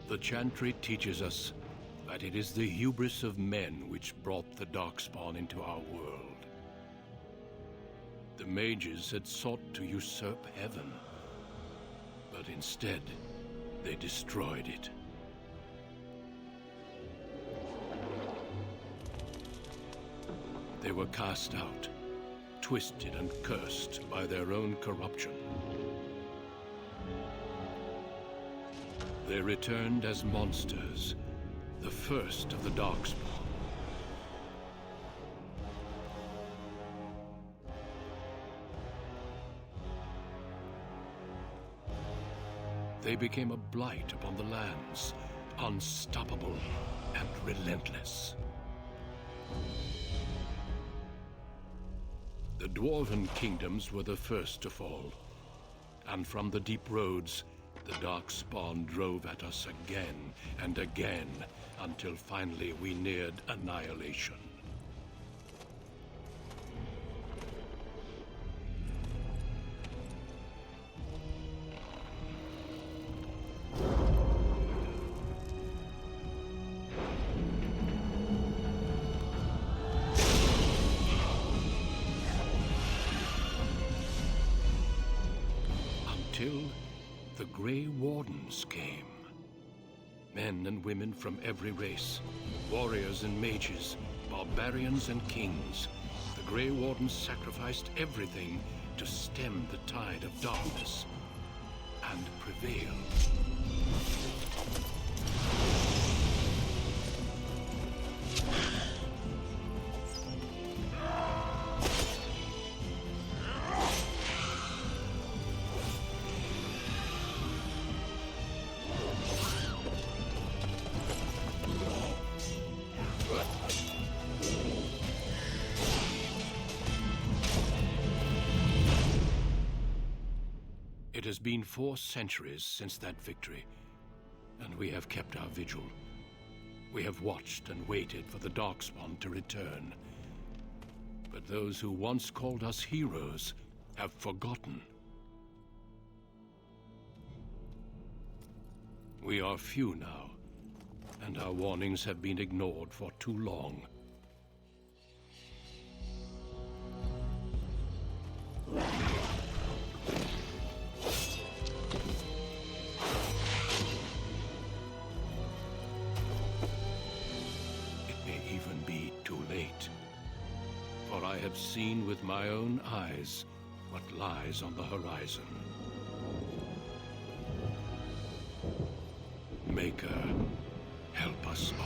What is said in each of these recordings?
The chantry teaches us that it is the hubris of men which brought the Darkspawn into our world. The mages had sought to usurp heaven, but instead, they destroyed it. They were cast out, twisted and cursed by their own corruption. They returned as monsters, the first of the Darkspawn. They became a blight upon the lands, unstoppable and relentless. The Dwarven kingdoms were the first to fall, and from the deep roads, the Darkspawn drove at us again and again, until finally we neared annihilation. Until the Grey Wardens came. Men and women from every race, warriors and mages, barbarians and kings. The Grey Wardens sacrificed everything to stem the tide of darkness and prevail. It has been 4 centuries since that victory, and we have kept our vigil. We have watched and waited for the Darkspawn to return. But those who once called us heroes have forgotten. We are few now, and our warnings have been ignored for too long. For I have seen with my own eyes what lies on the horizon. Maker, help us all.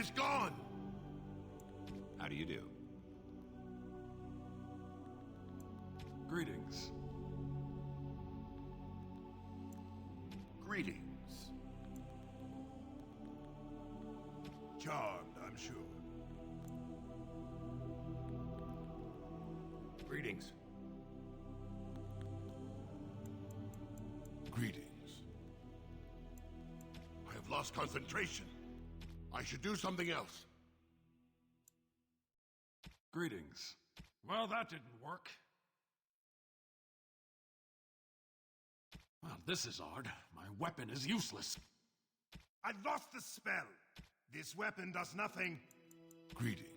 is gone! How do you do? Greetings. Greetings. Charmed, I'm sure. Greetings. Greetings. I have lost concentration. I should do something else. Greetings. Well, that didn't work. Well, this is odd. My weapon is useless. I've lost the spell. This weapon does nothing. Greetings.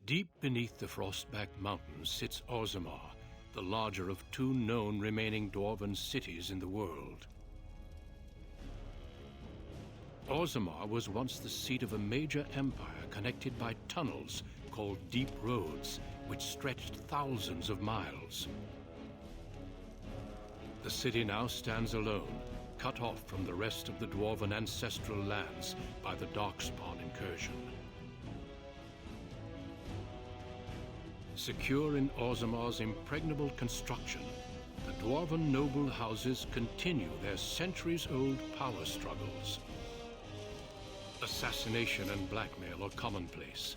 Deep beneath the Frostback Mountains sits Orzammar, the larger of two known remaining dwarven cities in the world. Orzammar was once the seat of a major empire connected by tunnels called Deep Roads, which stretched thousands of miles. The city now stands alone, cut off from the rest of the dwarven ancestral lands by the Darkspawn incursion. Secure in Orzammar's impregnable construction, the dwarven noble houses continue their centuries-old power struggles. Assassination and blackmail are commonplace,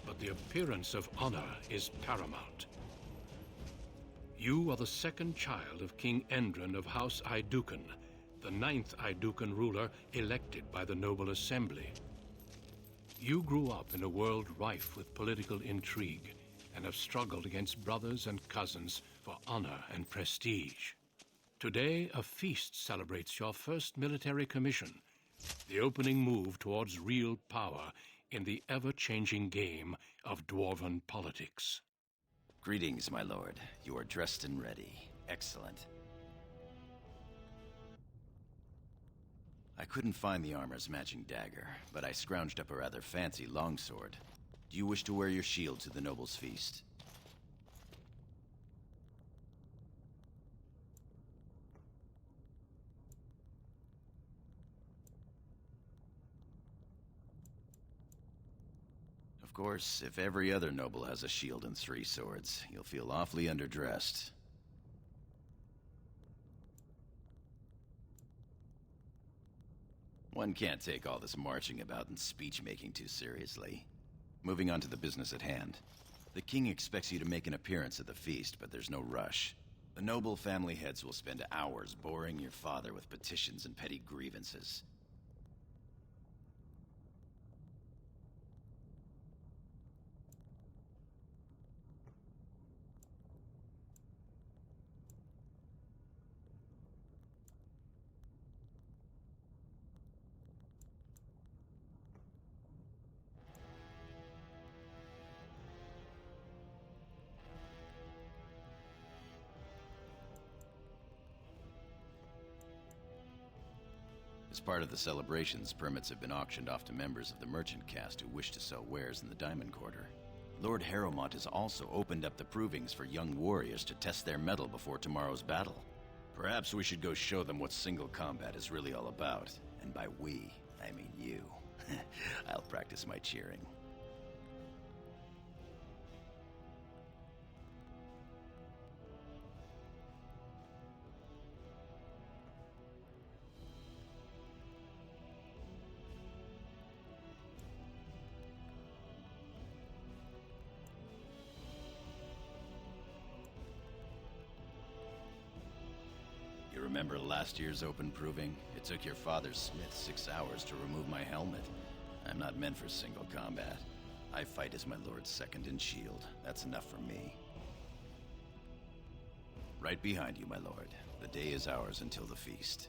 but the appearance of honor is paramount. You are the second child of King Endren of House Aeducan, the 9th Aeducan ruler elected by the Noble Assembly. You grew up in a world rife with political intrigue, and have struggled against brothers and cousins for honor and prestige. Today, a feast celebrates your first military commission, the opening move towards real power in the ever-changing game of dwarven politics. Greetings, my lord. You are dressed and ready. Excellent. I couldn't find the armor's matching dagger, but I scrounged up a rather fancy longsword. Do you wish to wear your shield to the noble's feast? Of course, if every other noble has a shield and 3 swords, you'll feel awfully underdressed. One can't take all this marching about and speech-making too seriously. Moving on to the business at hand. The king expects you to make an appearance at the feast, but there's no rush. The noble family heads will spend hours boring your father with petitions and petty grievances. As part of the celebrations, permits have been auctioned off to members of the merchant caste who wish to sell wares in the Diamond Quarter. Lord Harrowmont has also opened up the provings for young warriors to test their mettle before tomorrow's battle. Perhaps we should go show them what single combat is really all about. And by we, I mean you. I'll practice my cheering. Remember last year's open proving? It took your father's smith 6 hours to remove my helmet. I'm not meant for single combat. I fight as my lord's second in shield. That's enough for me. Right behind you, my lord. The day is ours until the feast.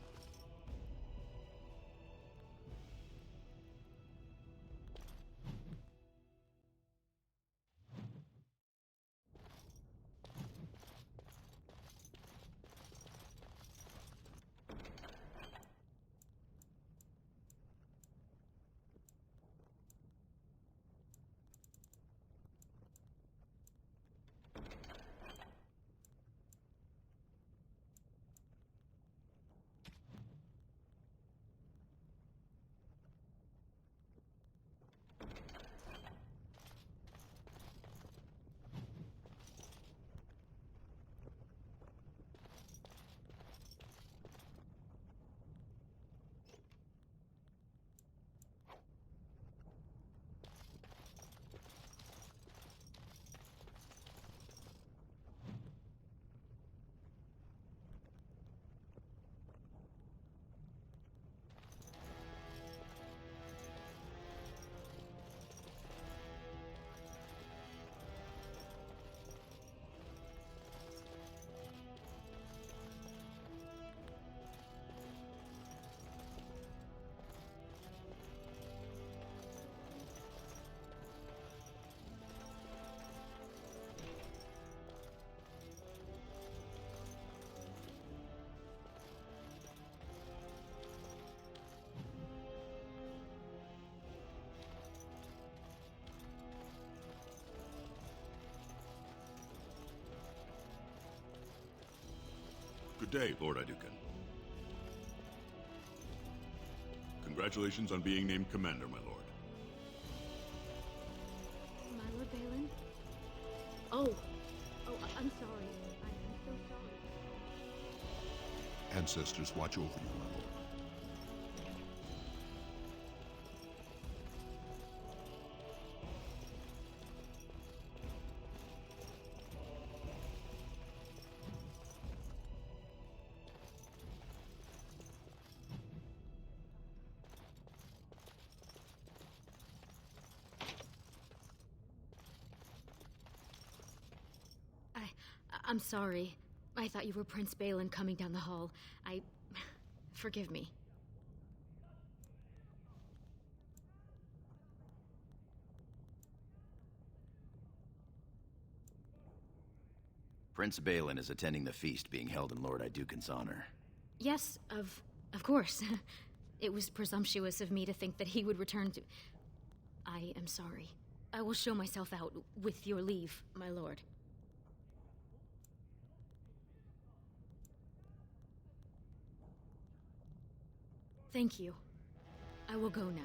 Good day, Lord Aducan. Congratulations on being named Commander, my lord. My Lord Balin? Oh, I'm sorry. I'm so sorry. Ancestors watch over you, my lord. I'm sorry. I thought you were Prince Balin coming down the hall. Forgive me. Prince Balin is attending the feast being held in Lord Aducan's honor. Yes, of course. It was presumptuous of me to think that he would return to... I am sorry. I will show myself out, with your leave, my lord. Thank you. I will go now.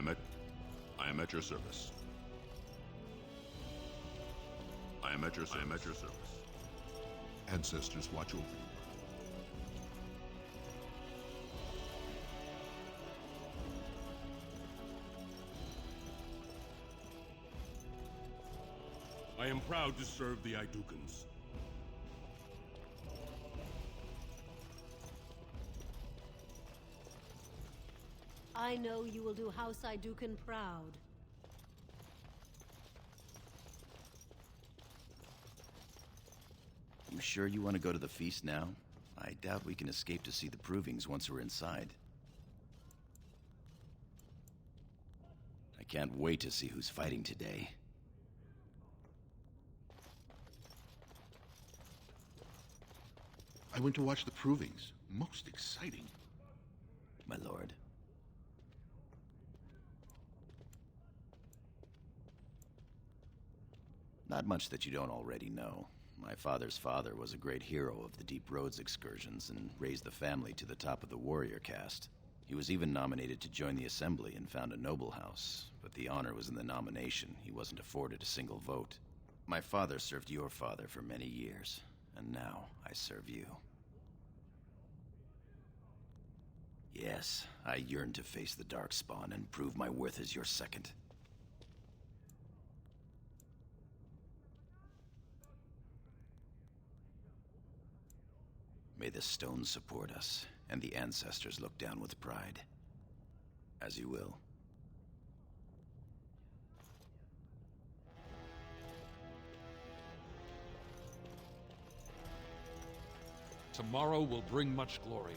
I am at your service. I am at your service. Ancestors watch over you. I am proud to serve the Idukans. I know you will do House Idukan proud. You sure you want to go to the feast now? I doubt we can escape to see the provings once we're inside. I can't wait to see who's fighting today. I went to watch the provings. Most exciting. My lord. Not much that you don't already know. My father's father was a great hero of the Deep Roads excursions and raised the family to the top of the warrior caste. He was even nominated to join the assembly and found a noble house, but the honor was in the nomination. He wasn't afforded a single vote. My father served your father for many years, and now I serve you. Yes, I yearn to face the Darkspawn and prove my worth as your second. May the stones support us, and the ancestors look down with pride. As you will. Tomorrow will bring much glory.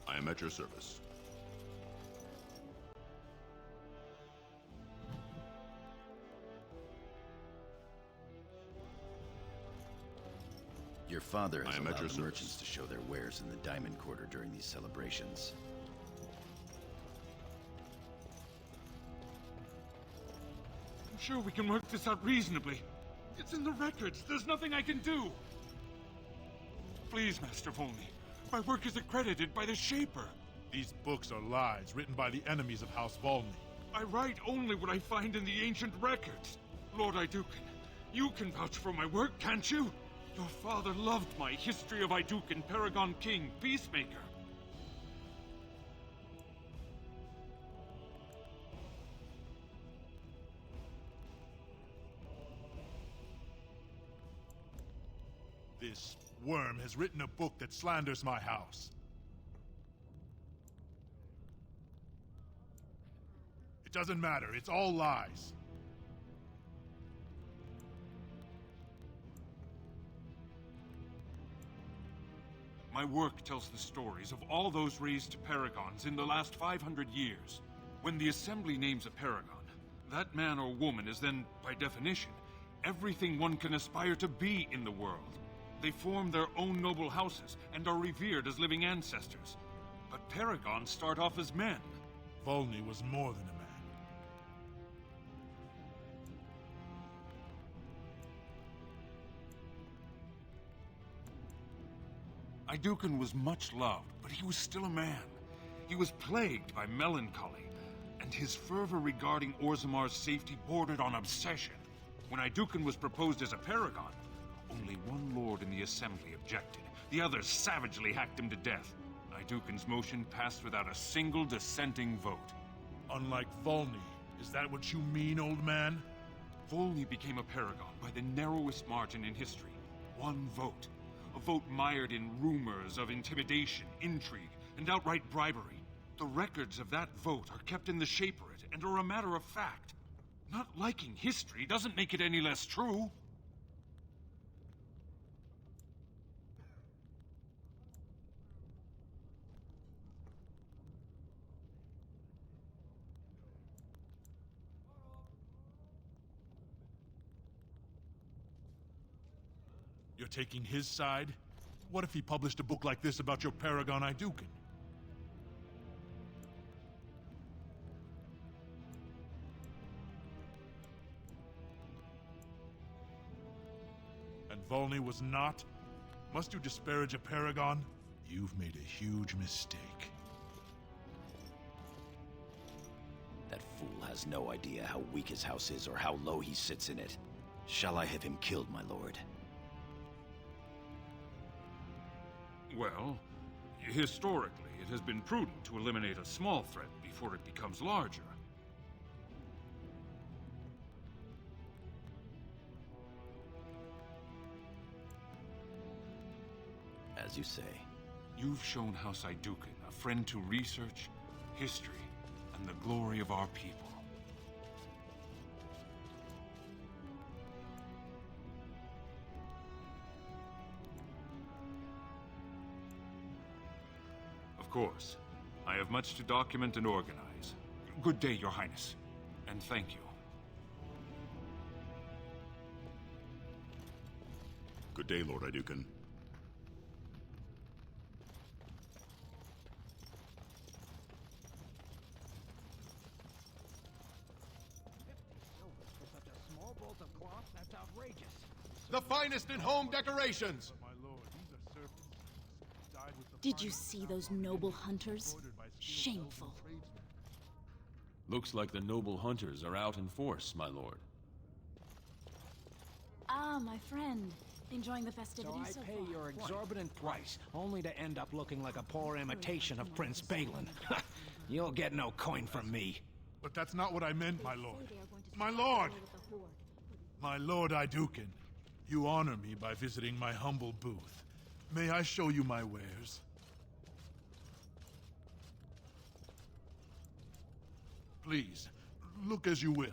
I am at your service. Your father has I am at allowed your the service. merchants to show their wares in the Diamond Quarter during these celebrations. I'm sure we can work this out reasonably. It's in the records. There's nothing I can do. Please, Master Volney. My work is accredited by the Shaper. These books are lies written by the enemies of House Volney. I write only what I find in the ancient records. Lord Idukan, you can vouch for my work, can't you? Your father loved my History of Idukan, Paragon King, Peacemaker. This worm has written a book that slanders my house. It doesn't matter, it's all lies. My work tells the stories of all those raised to paragons in the last 500 years. When the Assembly names a paragon, that man or woman is then, by definition, everything one can aspire to be in the world. They form their own noble houses and are revered as living ancestors. But paragons start off as men. Volney was more than a man. Idukan was much loved, but he was still a man. He was plagued by melancholy, and his fervor regarding Orzamar's safety bordered on obsession. When Idukan was proposed as a paragon, only one lord in the assembly objected. The others savagely hacked him to death. Idukan's motion passed without a single dissenting vote. Unlike Volney, is that what you mean, old man? Volney became a paragon by the narrowest margin in history. One vote. A vote mired in rumors of intimidation, intrigue, and outright bribery. The records of that vote are kept in the Shaperate and are a matter of fact. Not liking history doesn't make it any less true. You're taking his side? What if he published a book like this about your paragon Idukan? And Volney was not? Must you disparage a paragon? You've made a huge mistake. That fool has no idea how weak his house is or how low he sits in it. Shall I have him killed, my lord? Well, historically, it has been prudent to eliminate a small threat before it becomes larger. As you say. You've shown House Iduken a friend to research, history, and the glory of our people. Of course, I have much to document and organize. Good day, Your Highness, and thank you. Good day, Lord Iduken. The finest in home decorations! Did you see those noble hunters? Shameful. Looks like the noble hunters are out in force, my lord. Ah, my friend. Enjoying the festivities So I so pay far? your exorbitant price, only to end up looking like a poor imitation of Prince Balin. You'll get no coin from me. But that's not what I meant, my lord. My lord! My lord Iduken, you honor me by visiting my humble booth. May I show you my wares? Please, look as you will.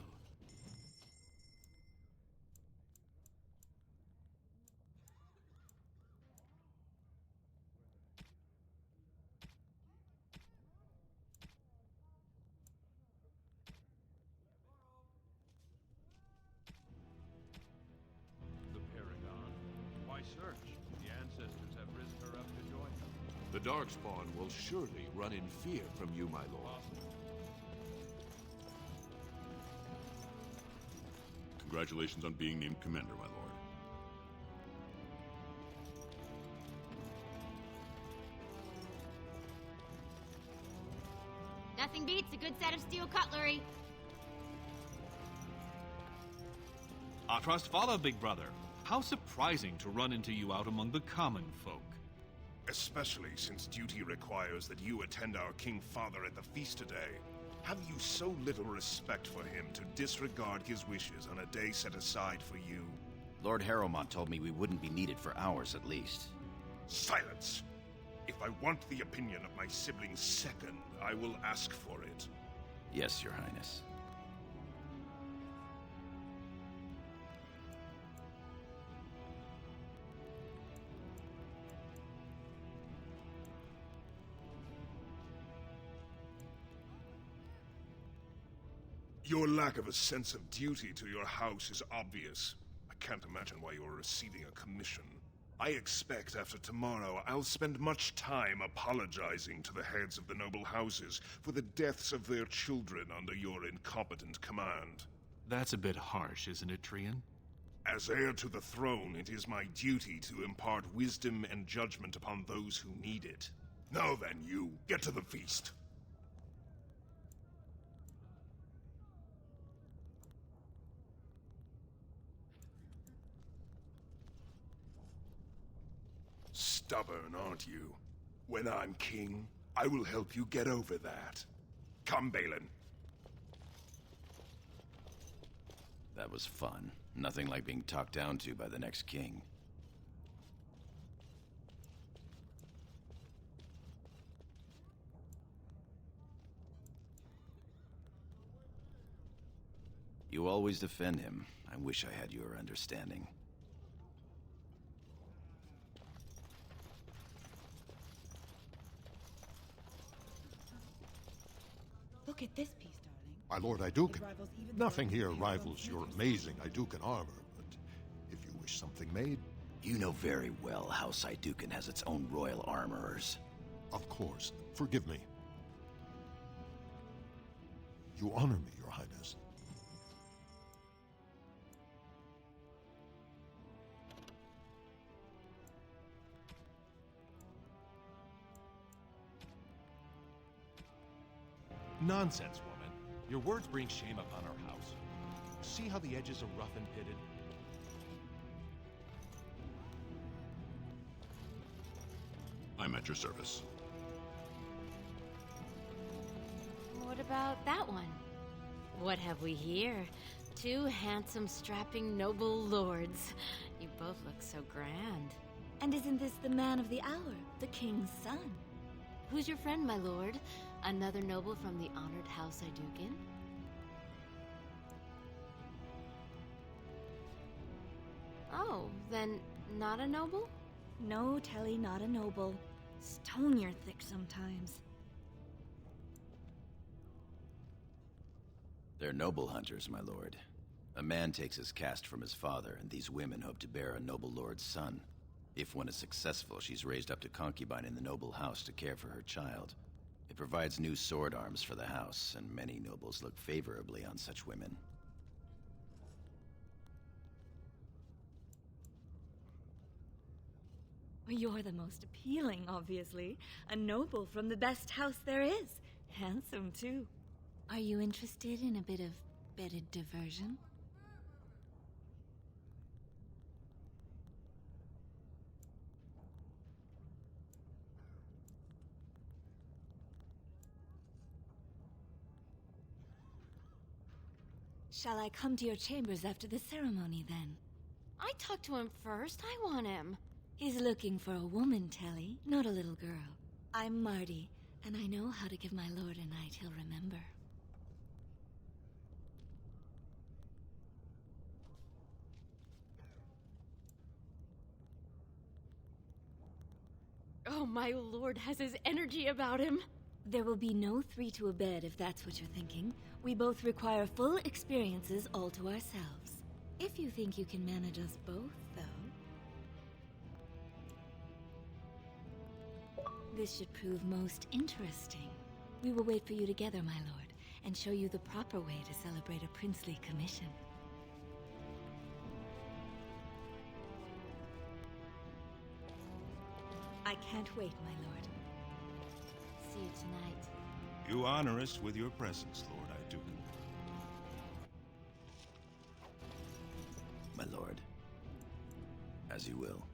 The Paragon. Why search? The ancestors have risen her up to join them. The Darkspawn will surely run in fear from you, my lord. Congratulations on being named Commander, my lord. Nothing beats a good set of steel cutlery. Our trust follow, big brother. How surprising to run into you out among the common folk. Especially since duty requires that you attend our King Father at the feast today. Have you so little respect for him to disregard his wishes on a day set aside for you? Lord Harrowmont told me we wouldn't be needed for hours at least. Silence! If I want the opinion of my sibling's second, I will ask for it. Yes, Your Highness. Your lack of a sense of duty to your house is obvious. I can't imagine why you are receiving a commission. I expect after tomorrow I'll spend much time apologizing to the heads of the noble houses for the deaths of their children under your incompetent command. That's a bit harsh, isn't it, Trian? As heir to the throne, it is my duty to impart wisdom and judgment upon those who need it. Now then, you, get to the feast. Stubborn, aren't you? When I'm king, I will help you get over that. Come, Balin. That was fun. Nothing like being talked down to by the next king. You always defend him. I wish I had your understanding. Look at this piece, darling. My lord Iduken, It rivals even nothing the here Dwarf rivals your amazing Iduken armor, but if you wish something made... You know very well House Iduken has its own royal armorers. Of course. Forgive me. You honor me, Your Highness. Nonsense, woman. Your words bring shame upon our house. See how the edges are rough and pitted? I'm at your service. What about that one? What have we here? Two handsome, strapping, noble lords. You both look so grand. And isn't this the man of the hour, the king's son? Who's your friend, my lord? Another noble from the honored House Aydukin? Oh, then not a noble? No, Telly, not a noble. Stone you're thick sometimes. They're noble hunters, my lord. A man takes his caste from his father, and these women hope to bear a noble lord's son. If one is successful, she's raised up to concubine in the noble house to care for her child. It provides new sword arms for the house, and many nobles look favorably on such women. You're the most appealing, obviously. A noble from the best house there is. Handsome, too. Are you interested in a bit of bedded diversion? Shall I come to your chambers after the ceremony, then? I talked to him first. I want him. He's looking for a woman, Telly, not a little girl. I'm Marty, and I know how to give my lord a night he'll remember. Oh, my lord has his energy about him. There will be no three to a bed, if that's what you're thinking. We both require full experiences all to ourselves. If you think you can manage us both, though. This should prove most interesting. We will wait for you together, my lord, and show you the proper way to celebrate a princely commission. I can't wait, my lord. See you tonight. You honor us with your presence, Lord Aydukin. My lord. As you will.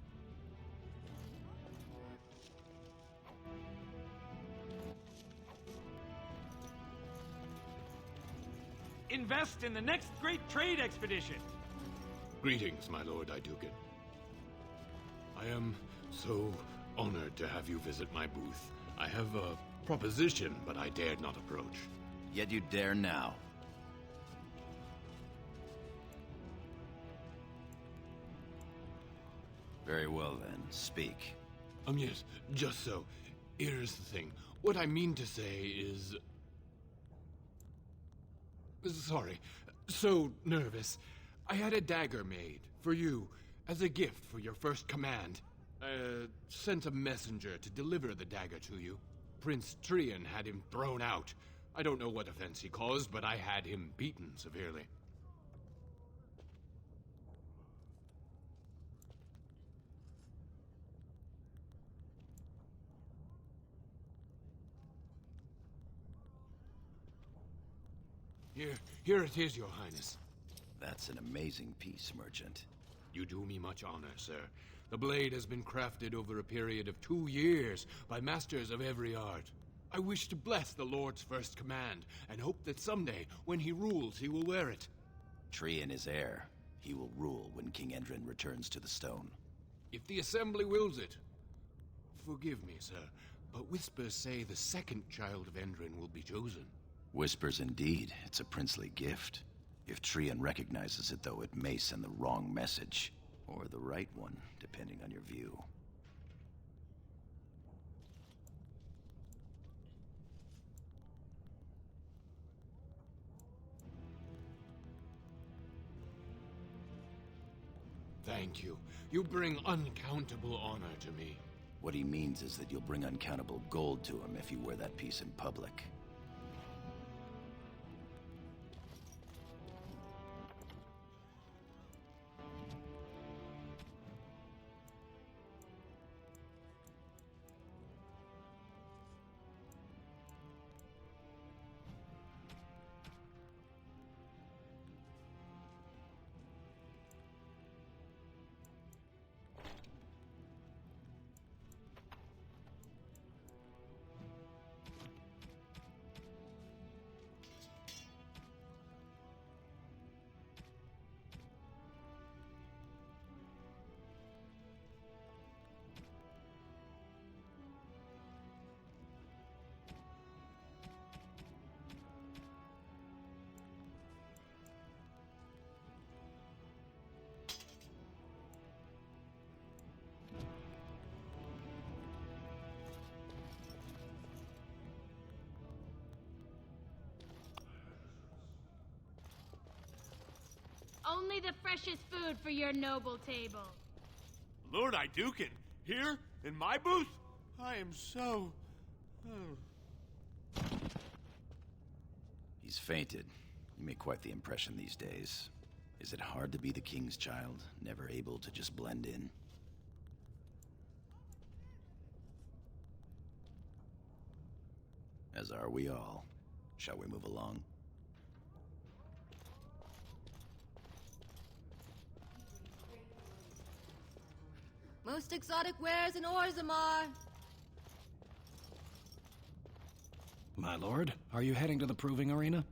Invest in the next great trade expedition! Greetings, my lord Aydukin. I am so honored to have you visit my booth. I have a proposition, but I dared not approach. Yet you dare now. Very well then, speak. Yes, just so. Here's the thing. What I mean to say is... Sorry. So nervous. I had a dagger made, for you, as a gift for your first command. Sent a messenger to deliver the dagger to you. Prince Trian had him thrown out. I don't know what offense he caused, but I had him beaten severely. Here it is, Your Highness. That's an amazing piece, merchant. You do me much honor, sir. The blade has been crafted over a period of 2 years by masters of every art. I wish to bless the Lord's first command, and hope that someday, when he rules, he will wear it. Trian is heir. He will rule when King Endrin returns to the stone. If the Assembly wills it. Forgive me, sir, but whispers say the second child of Endrin will be chosen. Whispers indeed. It's a princely gift. If Trian recognizes it, though, it may send the wrong message. Or the right one, depending on your view. Thank you. You bring uncountable honor to me. What he means is that you'll bring uncountable gold to him if you wear that piece in public. Only the freshest food for your noble table. Lord Iduken, here, in my booth? I am so... He's fainted. You make quite the impression these days. Is it hard to be the king's child, never able to just blend in? As are we all. Shall we move along? Most exotic wares in Orzammar. My lord, are you heading to the proving arena?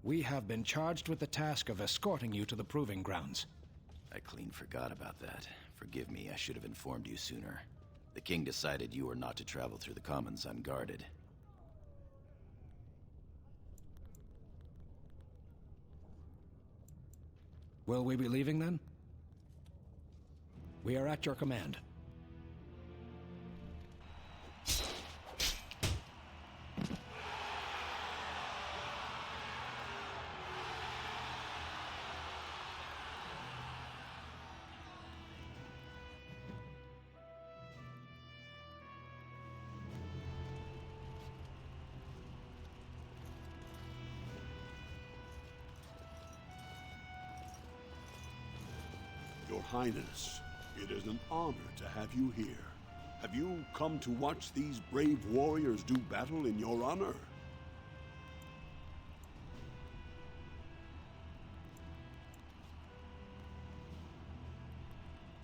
We have been charged with the task of escorting you to the proving grounds. I clean forgot about that. Forgive me, I should have informed you sooner. The king decided you were not to travel through the commons unguarded. Will we be leaving then? We are at your command. Your Highness, it is an honor to have you here. Have you come to watch these brave warriors do battle in your honor?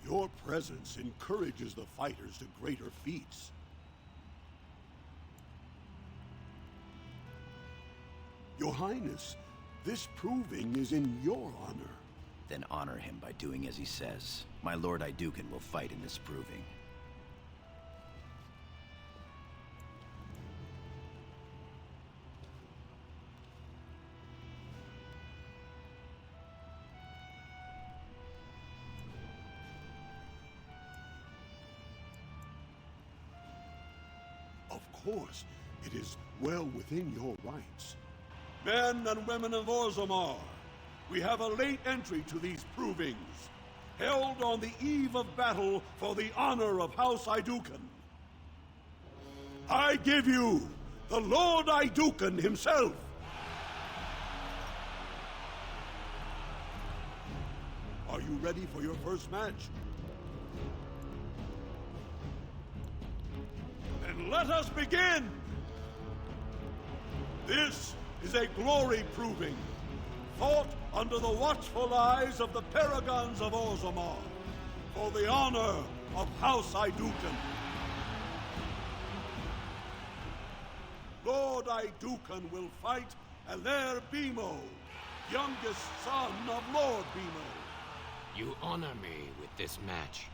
Your presence encourages the fighters to greater feats. Your Highness, this proving is in your honor. Then honor him by doing as he says. My Lord Iduken will fight in this proving. Of course, it is well within your rights. Men and women of Orzammar, we have a late entry to these provings, held on the eve of battle for the honor of House Iduken. I give you the Lord Iduken himself. Are you ready for your first match? Then let us begin! This is a glory proving, fought under the watchful eyes of the paragons of Orzammar, for the honor of House Iduken. Lord Iduken will fight Alair Bimo, youngest son of Lord Bimo. You honor me with this match.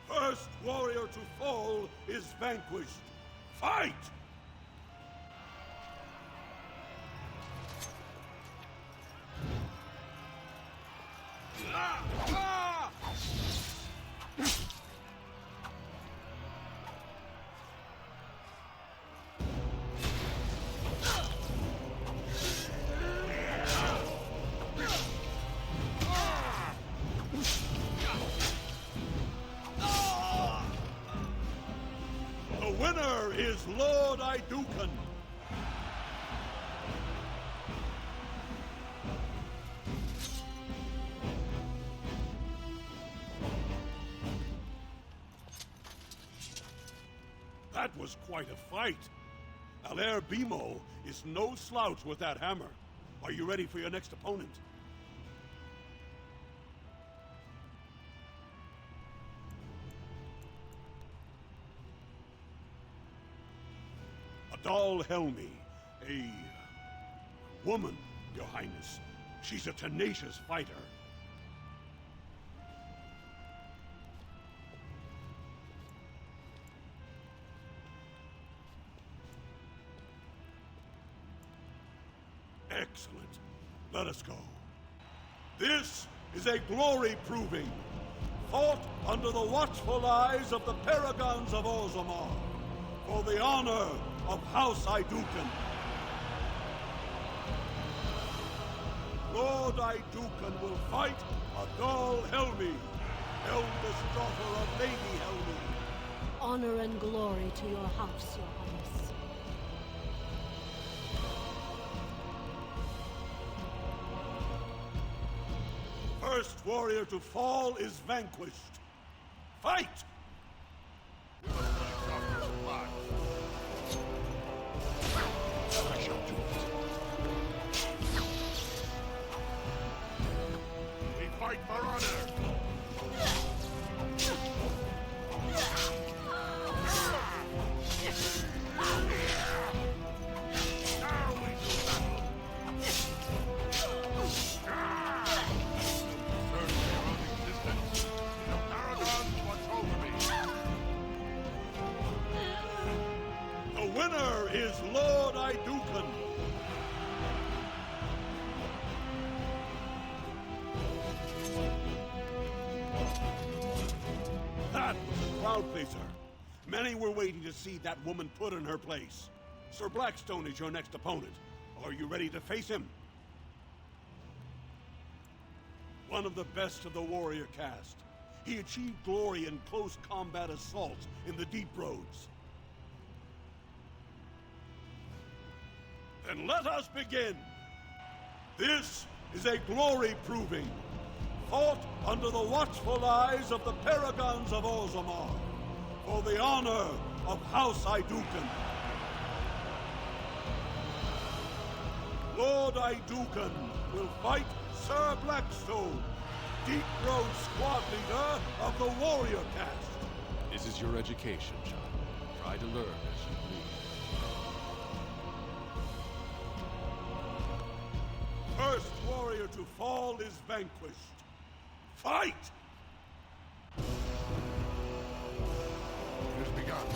First warrior to fall is vanquished. Fight! The winner is Lord Iduken. That was quite a fight. Alair Bimo is no slouch with that hammer. Are you ready for your next opponent? Adal Helmi, a woman, Your Highness. She's a tenacious fighter. Excellent. Let us go. This is a glory proving, fought under the watchful eyes of the paragons of Orzammar, for the honor of House Iduken. Lord Iduken will fight Adal Helmi, eldest daughter of Lady Helmi. Honor and glory to your house, Your Highness. First warrior to fall is vanquished. Fight! I shall do it. We fight for honor! Now we do battle! Certainly your own existence. The Paragons watch over me. The winner is Lord Iduken. That was a crowd pleaser. Many were waiting to see that woman put in her place. Sir Blackstone is your next opponent. Are you ready to face him? One of the best of the warrior caste. He achieved glory in close combat assault in the deep roads. Then let us begin. This is a glory proving, fought under the watchful eyes of the paragons of Orzammar, for the honor of House Iduken. Lord Iduken will fight Sir Blackstone, Deep Road squad leader of the warrior caste. This is your education, child. Try to learn as you bleed. First warrior to fall is vanquished. Fight! It has begun.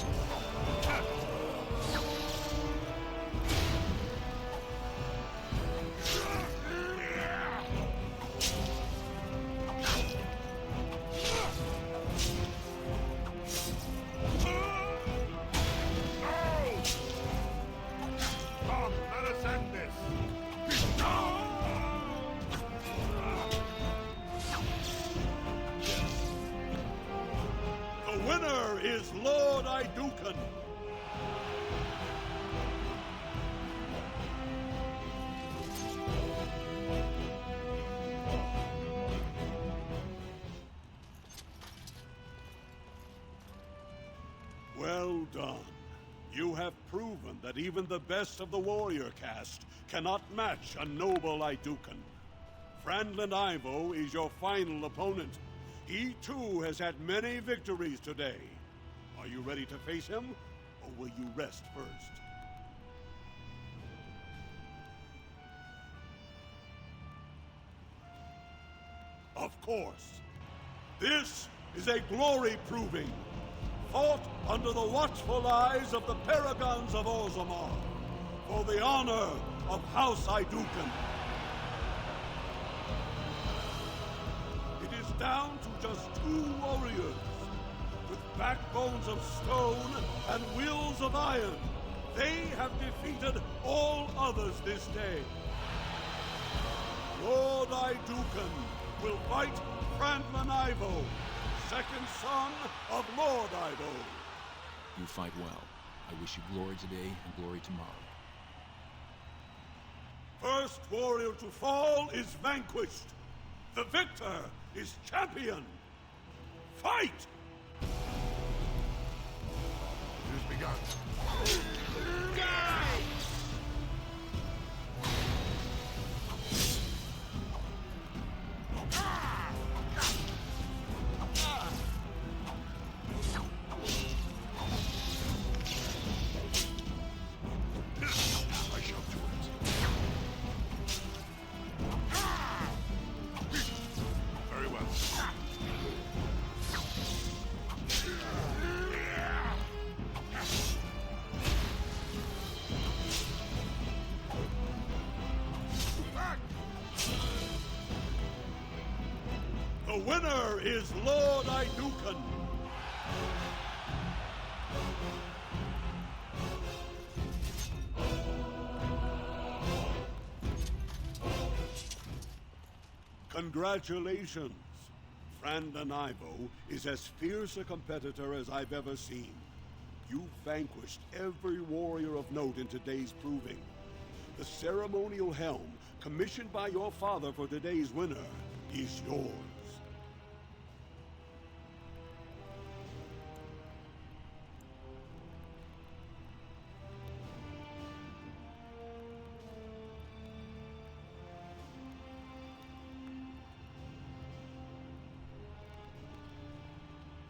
Come, let us end this. The winner is Lord Iduken. Well done. You have proven that even the best of the warrior caste cannot match a noble Iduken. Franlin Ivo is your final opponent. He too has had many victories today. Are you ready to face him, or will you rest first? Of course. This is a glory proving, fought under the watchful eyes of the paragons of Orzammar, for the honor of House Iduken. It is down to just 2 warriors, with backbones of stone and wills of iron. They have defeated all others this day. Lord Iduken will fight Franlin Ivo, second son of Lord Ivo. You fight well. I wish you glory today and glory tomorrow. First warrior to fall is vanquished. The victor is champion. Fight! It has begun. I shall do it. Very well. The winner is Lord Iduken. Congratulations. Frandanivo is as fierce a competitor as I've ever seen. You vanquished every warrior of note in today's proving. The ceremonial helm, commissioned by your father for today's winner, is yours.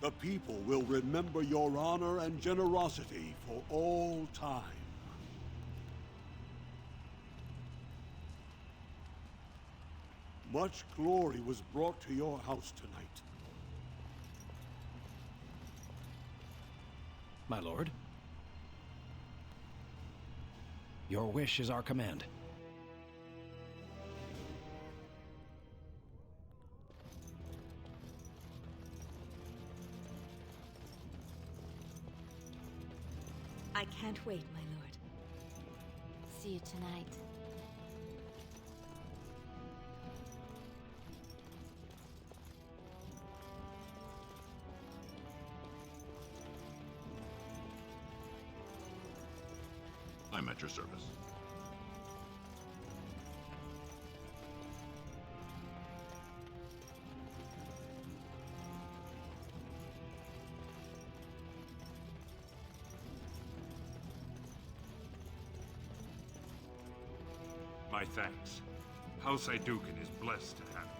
The people will remember your honor and generosity for all time. Much glory was brought to your house tonight. My lord. Your wish is our command. I can't wait, my lord. See you tonight. I'm at your service. My thanks. House Iduken is blessed to have you.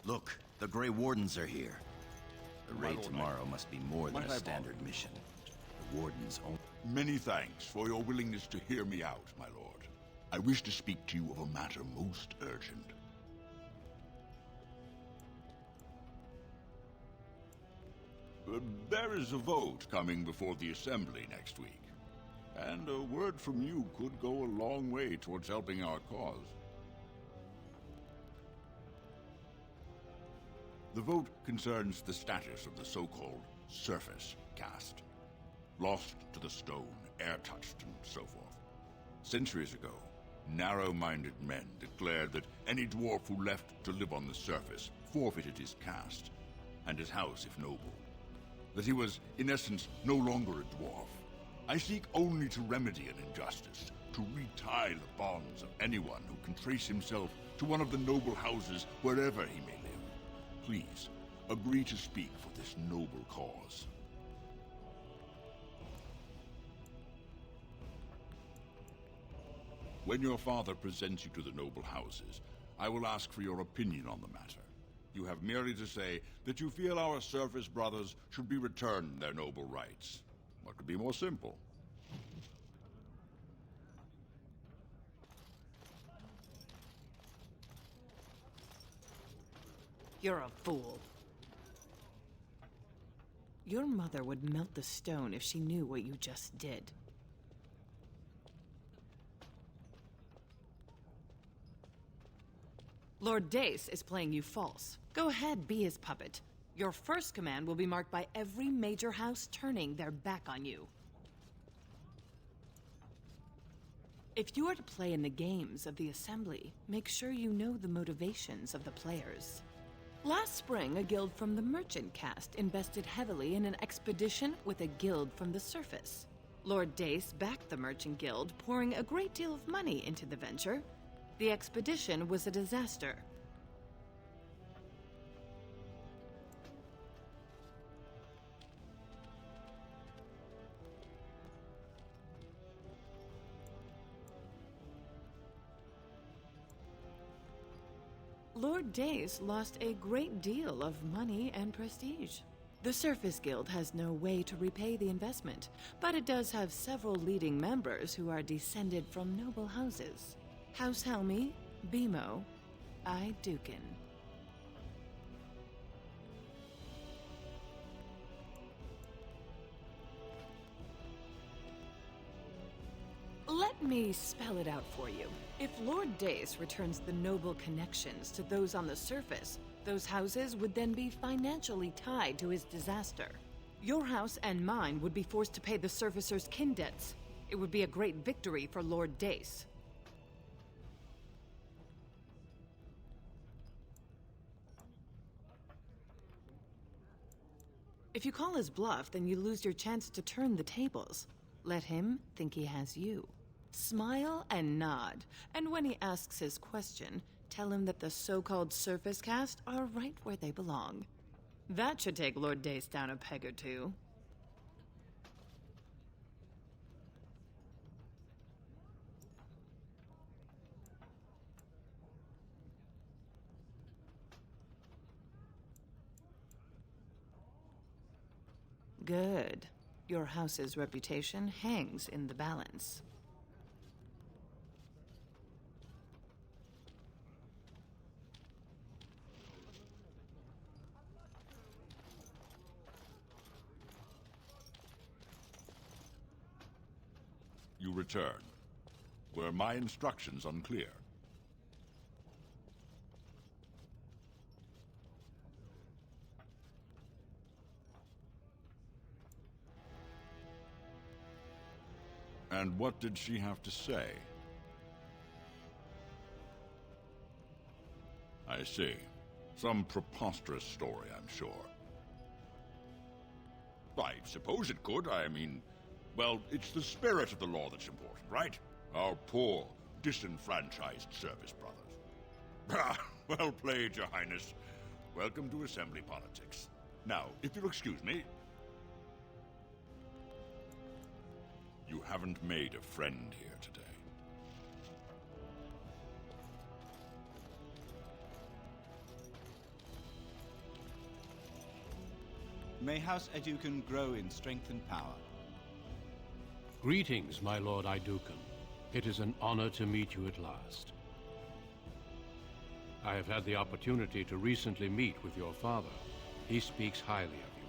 Look, the Grey Wardens are here. The raid tomorrow must be more than a standard mission. The Wardens only... Many thanks for your willingness to hear me out, my lord. I wish to speak to you of a matter most urgent. There is a vote coming before the Assembly next week, and a word from you could go a long way towards helping our cause. The vote concerns the status of the so-called surface caste. Lost to the stone, air-touched, and so forth. Centuries ago, narrow-minded men declared that any dwarf who left to live on the surface forfeited his caste, and his house if noble. That he was, in essence, no longer a dwarf. I seek only to remedy an injustice, to retie the bonds of anyone who can trace himself to one of the noble houses wherever he may live. Please, agree to speak for this noble cause. When your father presents you to the noble houses, I will ask for your opinion on the matter. You have merely to say that you feel our surface brothers should be returned their noble rights. What could be more simple? You're a fool. Your mother would melt the stone if she knew what you just did. Lord Dace is playing you false. Go ahead, be his puppet. Your first command will be marked by every major house turning their back on you. If you are to play in the games of the Assembly, make sure you know the motivations of the players. Last spring, a guild from the merchant caste invested heavily in an expedition with a guild from the surface. Lord Dace backed the merchant guild, pouring a great deal of money into the venture. The expedition was a disaster. Lord Dace lost a great deal of money and prestige. The Surface Guild has no way to repay the investment, but it does have several leading members who are descended from noble houses. House Helmi, Bimo, Aeducan. Let me spell it out for you. If Lord Dace returns the noble connections to those on the surface, those houses would then be financially tied to his disaster. Your house and mine would be forced to pay the surfacer's kin debts. It would be a great victory for Lord Dace. If you call his bluff, then you lose your chance to turn the tables. Let him think he has you. Smile and nod, and when he asks his question, tell him that the so-called Surface Caste are right where they belong. That should take Lord Dace down a peg or two. Good. Your house's reputation hangs in the balance. You return. Were my instructions unclear? And what did she have to say? I see. Some preposterous story, I'm sure. I suppose it could. I mean, well, it's the spirit of the law that's important, right? Our poor, disenfranchised service brothers. Ah, well played, Your Highness. Welcome to Assembly politics. Now, if you'll excuse me... You haven't made a friend here today. May House Aeducan grow in strength and power. Greetings, my lord Aeducan. It is an honor to meet you at last. I have had the opportunity to recently meet with your father. He speaks highly of you.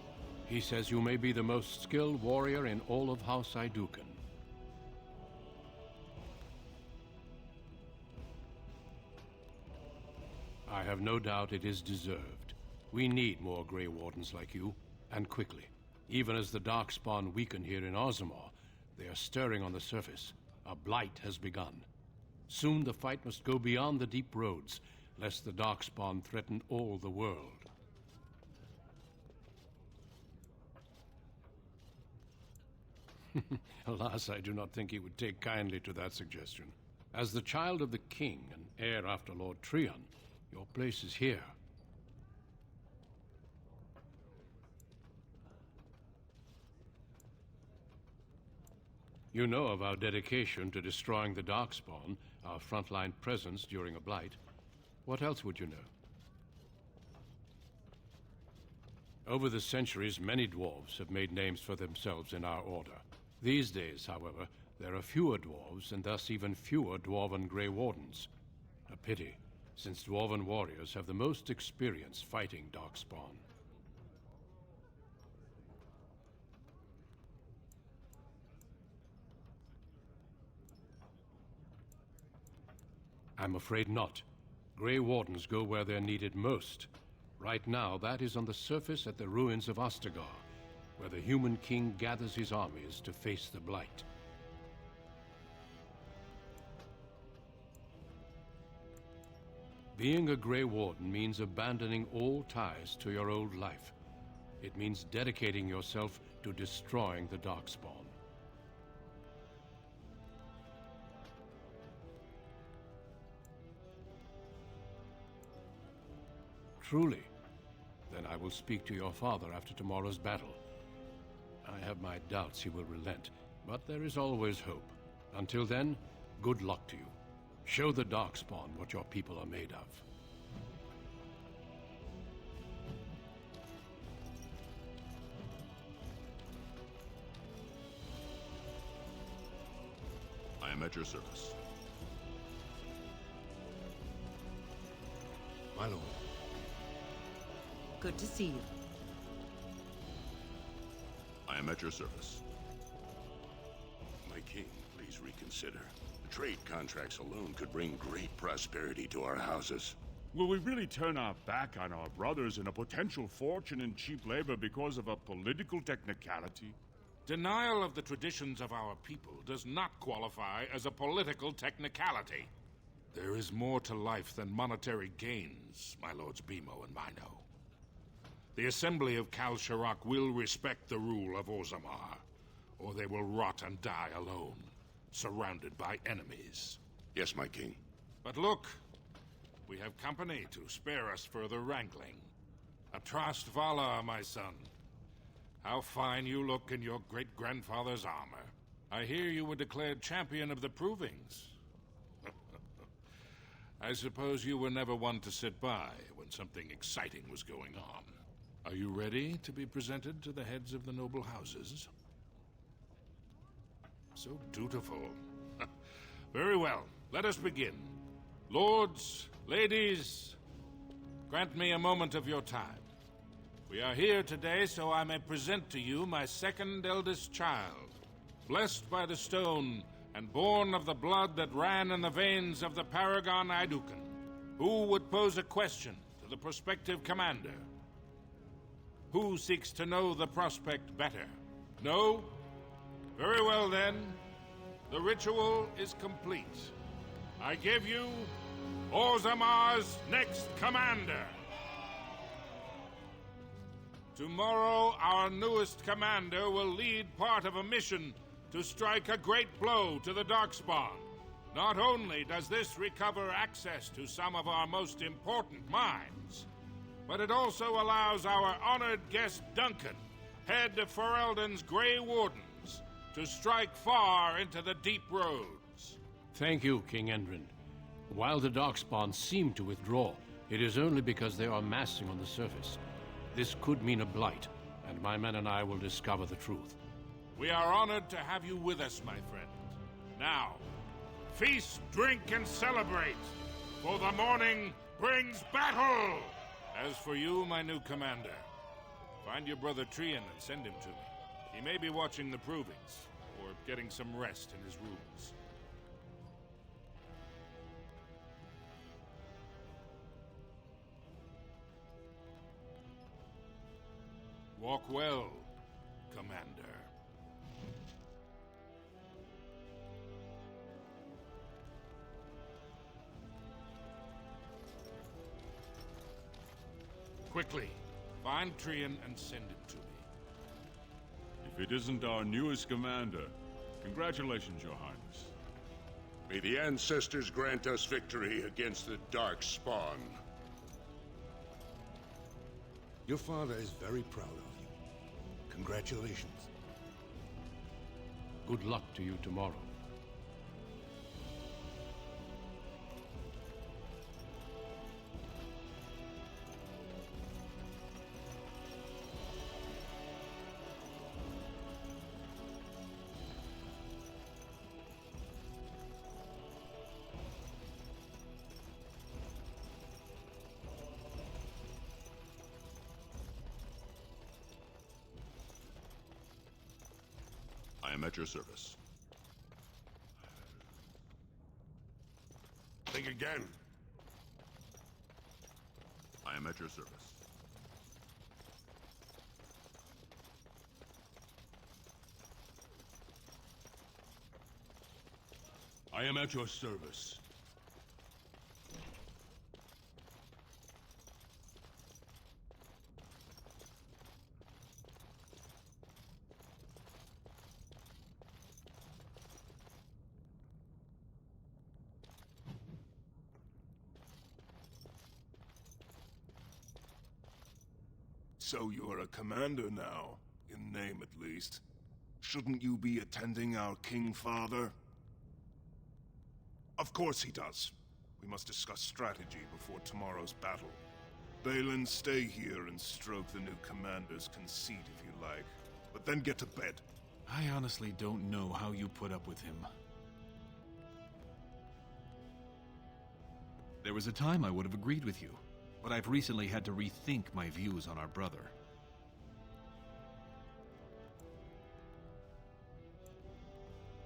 He says you may be the most skilled warrior in all of House Aeducan. I have no doubt it is deserved. We need more Grey Wardens like you, and quickly. Even as the Darkspawn weaken here in Orzammar, they are stirring on the surface. A blight has begun. Soon the fight must go beyond the deep roads, lest the Darkspawn threaten all the world. Alas, I do not think he would take kindly to that suggestion. As the child of the king and heir after Lord Treon, your place is here. You know of our dedication to destroying the Darkspawn, our frontline presence during a blight. What else would you know? Over the centuries, many dwarves have made names for themselves in our order. These days, however, there are fewer dwarves and thus even fewer dwarven Grey Wardens. A pity, since dwarven warriors have the most experience fighting Darkspawn. I'm afraid not. Grey Wardens go where they're needed most. Right now, that is on the surface at the ruins of Ostagar, where the human king gathers his armies to face the blight. Being a Grey Warden means abandoning all ties to your old life. It means dedicating yourself to destroying the Darkspawn. Truly? Then I will speak to your father after tomorrow's battle. I have my doubts he will relent, but there is always hope. Until then, good luck to you. Show the Darkspawn what your people are made of. am at your service. My lord. Good to see you. I am at your service. My king, please reconsider. The trade contracts alone could bring great prosperity to our houses. Will we really turn our back on our brothers and a potential fortune in cheap labor because of a political technicality? Denial of the traditions of our people does not qualify as a political technicality. There is more to life than monetary gains, my lords Bimo and Mino. The Assembly of Kal Sharok will respect the rule of Orzammar, or they will rot and die alone, surrounded by enemies. Yes, my king. But look, we have company to spare us further wrangling. Atrast Vala, my son. How fine you look in your great-grandfather's armor. I hear you were declared champion of the Provings. I suppose you were never one to sit by when something exciting was going on. Are you ready to be presented to the heads of the noble houses? So dutiful. Very well, let us begin. Lords, ladies, grant me a moment of your time. We are here today so I may present to you my second eldest child, blessed by the stone and born of the blood that ran in the veins of the Paragon Aeducan. Who would pose a question to the prospective commander? Who seeks to know the prospect better? No? Very well then. The ritual is complete. I give you Orzammar's next commander. Tomorrow, our newest commander will lead part of a mission to strike a great blow to the Darkspawn. Not only does this recover access to some of our most important mines, but it also allows our honored guest Duncan, head of Ferelden's Grey Wardens, to strike far into the deep roads. Thank you, King Endrin. While the Darkspawn seem to withdraw, it is only because they are massing on the surface. This could mean a blight, and my men and I will discover the truth. We are honored to have you with us, my friend. Now, feast, drink, and celebrate, for the morning brings battle! As for you, my new commander, find your brother Trian and send him to me. He may be watching the Provings, or getting some rest in his rooms. Walk well, Commander. Quickly, find Trian and send him to me. If it isn't our newest commander, congratulations, Your Highness. May the ancestors grant us victory against the Dark Spawn. Your father is very proud of you. Congratulations. Good luck to you tomorrow. I am at your service. Think again. I am at your service. I am at your service. So you're a commander now, in name at least. Shouldn't you be attending our King Father? Of course he does. We must discuss strategy before tomorrow's battle. Balin, stay here and stroke the new commander's conceit if you like. But then get to bed. I honestly don't know how you put up with him. There was a time I would have agreed with you, but I've recently had to rethink my views on our brother.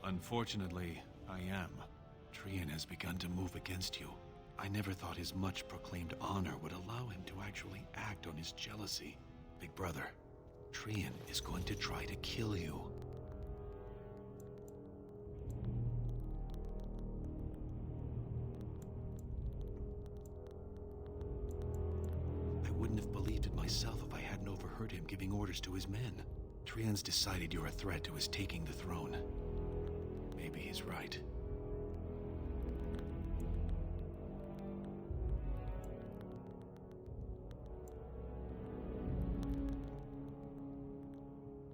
Unfortunately, I am. Trian has begun to move against you. I never thought his much-proclaimed honor would allow him to actually act on his jealousy. Big brother, Trian is going to try to kill you. I wouldn't have believed it myself if I hadn't overheard him giving orders to his men. Trian's decided you're a threat to his taking the throne. Maybe he's right.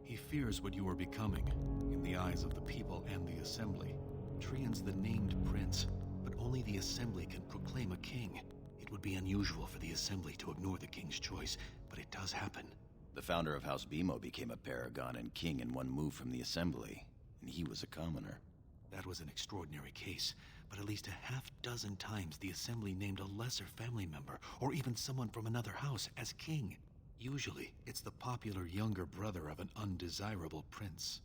He fears what you are becoming, in the eyes of the people and the Assembly. Trian's the named prince, but only the Assembly can proclaim a king. It would be unusual for the Assembly to ignore the king's choice, but it does happen. The founder of House Bimo became a paragon and king in one move from the Assembly, and he was a commoner. That was an extraordinary case, but at least a half-dozen times the Assembly named a lesser family member, or even someone from another house, as king. Usually, it's the popular younger brother of an undesirable prince.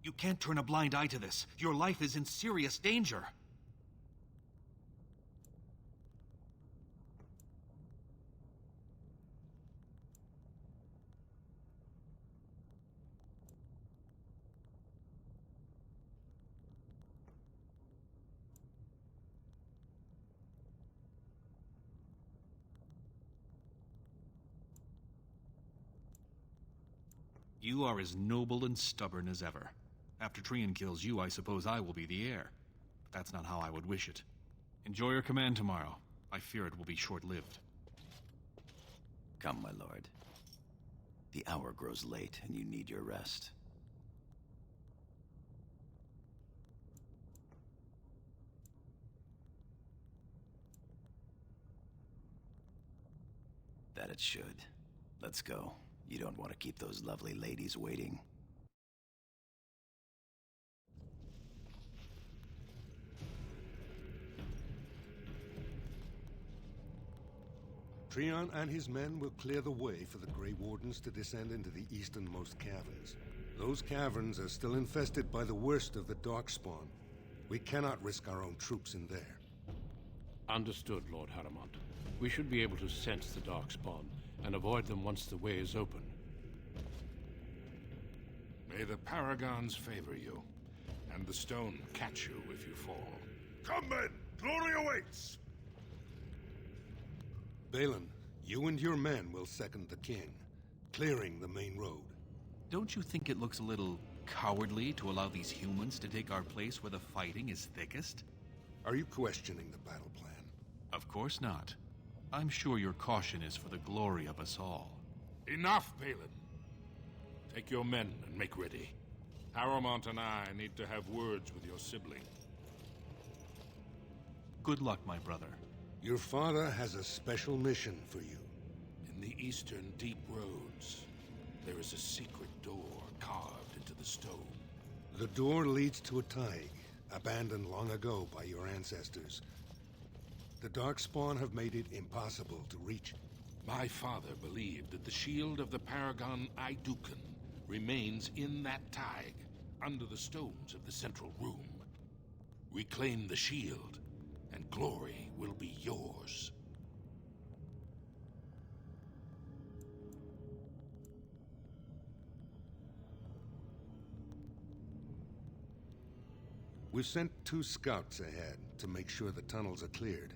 You can't turn a blind eye to this. Your life is in serious danger. You are as noble and stubborn as ever. After Trian kills you, I suppose I will be the heir. But that's not how I would wish it. Enjoy your command tomorrow. I fear it will be short-lived. Come, my lord. The hour grows late, and you need your rest. That it should. Let's go. You don't want to keep those lovely ladies waiting. Trian and his men will clear the way for the Grey Wardens to descend into the easternmost caverns. Those caverns are still infested by the worst of the Darkspawn. We cannot risk our own troops in there. Understood, Lord Harrowmont. We should be able to sense the Darkspawn and avoid them once the way is open. May the Paragons favor you, and the stone catch you if you fall. Come, men! Glory awaits! Balin, you and your men will second the king, clearing the main road. Don't you think it looks a little cowardly to allow these humans to take our place where the fighting is thickest? Are you questioning the battle plan? Of course not. I'm sure your caution is for the glory of us all. Enough, Balin. Take your men and make ready. Harrowmont and I need to have words with your sibling. Good luck, my brother. Your father has a special mission for you. In the eastern deep roads, there is a secret door carved into the stone. The door leads to a Taig, abandoned long ago by your ancestors. The Darkspawn have made it impossible to reach. My father believed that the shield of the Paragon Aeducan remains in that Taig, under the stones of the central room. Reclaim the shield, and glory will be yours. We've sent 2 scouts ahead to make sure the tunnels are cleared.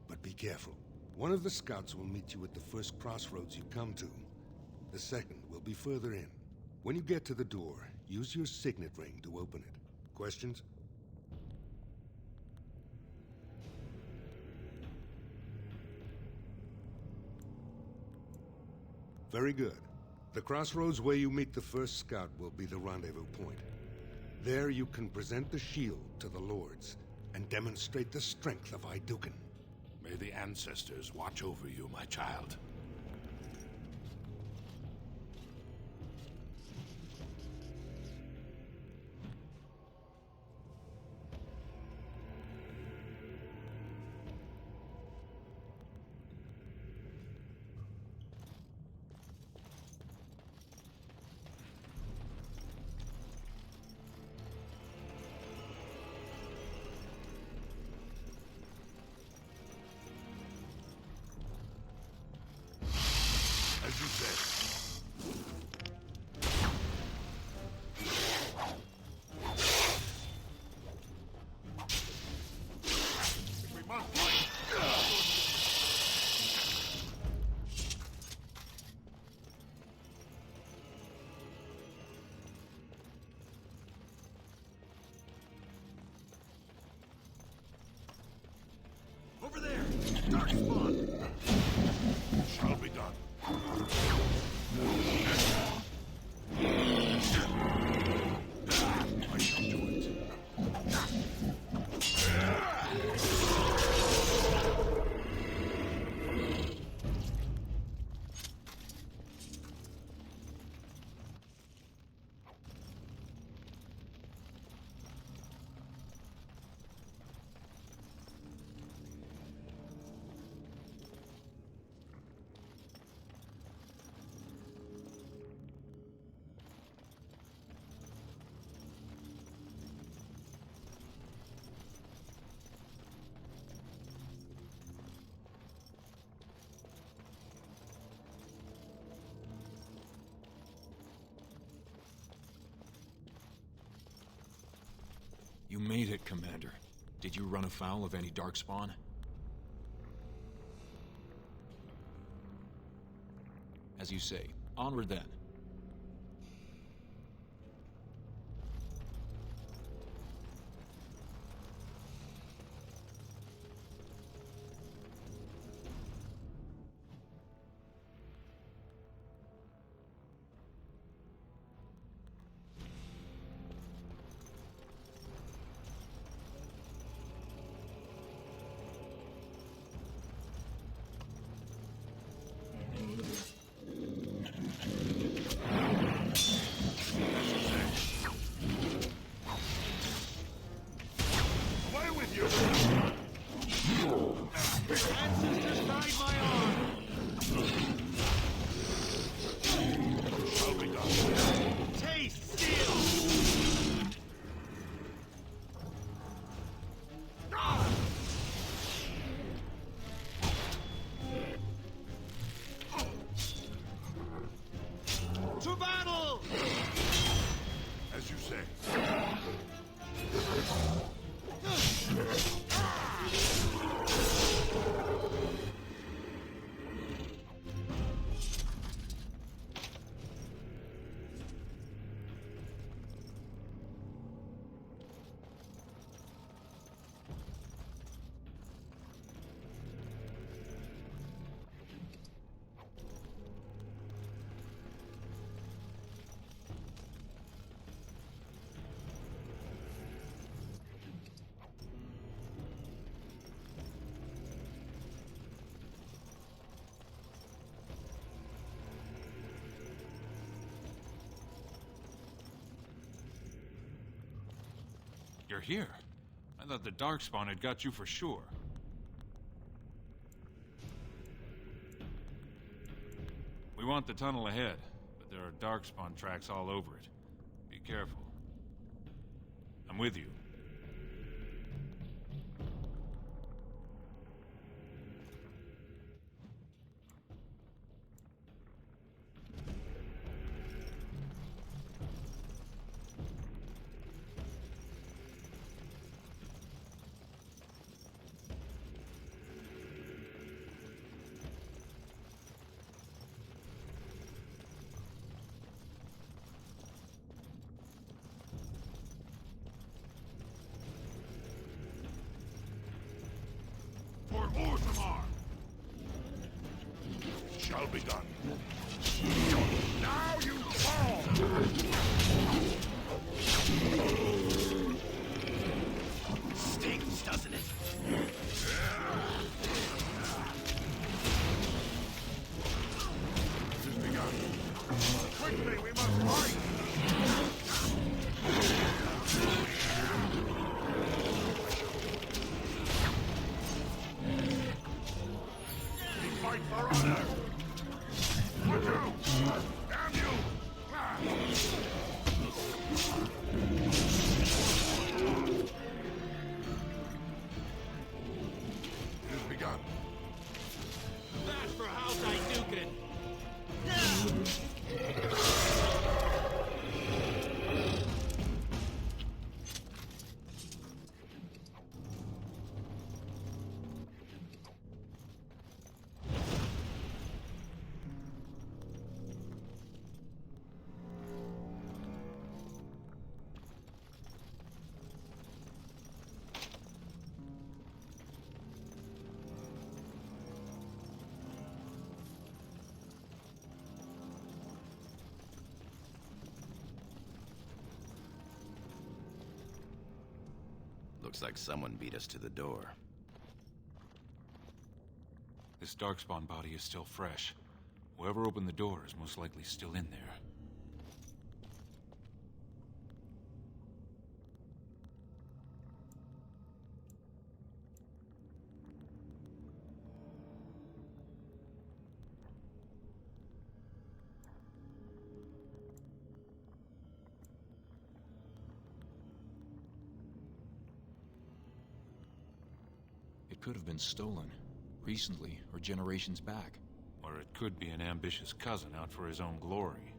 But be careful. One of the scouts will meet you at the first crossroads you come to. The second will be further in. When you get to the door, use your signet ring to open it. Questions? Very good. The crossroads where you meet the first scout will be the rendezvous point. There you can present the shield to the lords and demonstrate the strength of Aeducan. May the ancestors watch over you, my child. say? We must fight. Over there! Dark spawn! Shall be done. I shall do it. You made it, Commander. Did you run afoul of any darkspawn? As you say, onward then. Away with you! Ancestors guide my arm! Shall be done. Taste steel! To battle! As you say. You're here. I thought the darkspawn had got you for sure. We want the tunnel ahead, but there are darkspawn tracks all over it. Be careful. I'm with you. For Orzammar! Shall be done. Now you fall! Stings, doesn't it? It has begun. Quickly, we must fight! We fight for honor! Watch out! Damn you! It has begun. That's for House Iduken! Looks like someone beat us to the door. This Darkspawn body is still fresh. Whoever opened the door is most likely still in there. It could have been stolen, recently or generations back. Or it could be an ambitious cousin out for his own glory.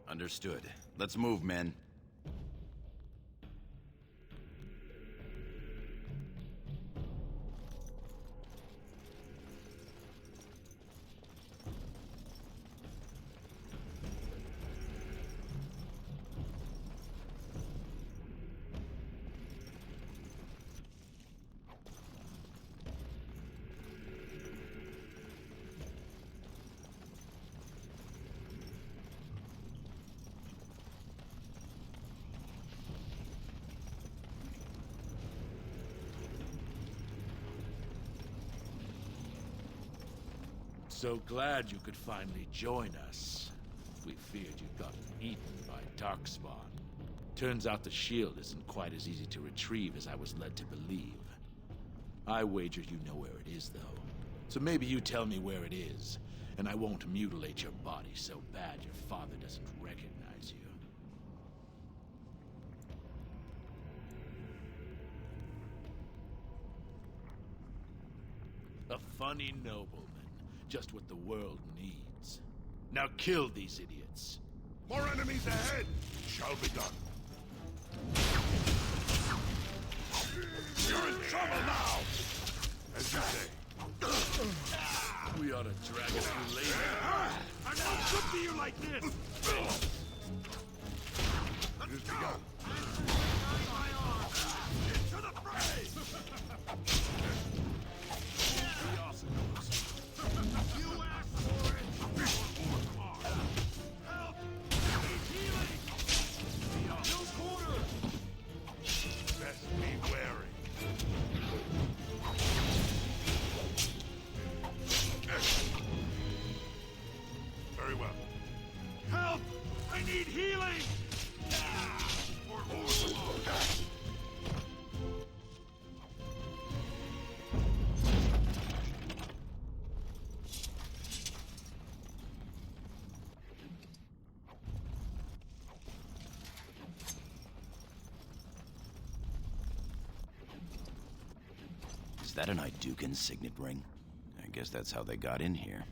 Understood. Let's move, men. So glad you could finally join us. We feared you'd gotten eaten by Darkspawn. Turns out the shield isn't quite as easy to retrieve as I was led to believe. I wager you know where it is, though. So maybe you tell me where it is, and I won't mutilate your body so bad your father doesn't recognize you. A funny nobleman. Just what the world needs. Now kill these idiots. More enemies ahead! Shall be done. You're in trouble now! As you say. We ought to drag it through later. I'm not good to you like this! Let's go! Into the fray! You asked for it! Help! Need healing! No quarter! Best be wary. Very well. Help! I need healing! For Orzammar! Is that an Idukan signet ring? I guess that's how they got in here.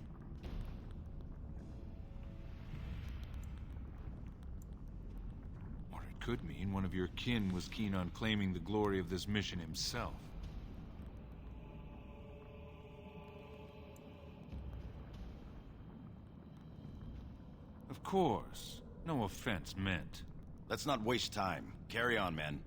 Or it could mean one of your kin was keen on claiming the glory of this mission himself. Of course. No offense meant. Let's not waste time. Carry on, men.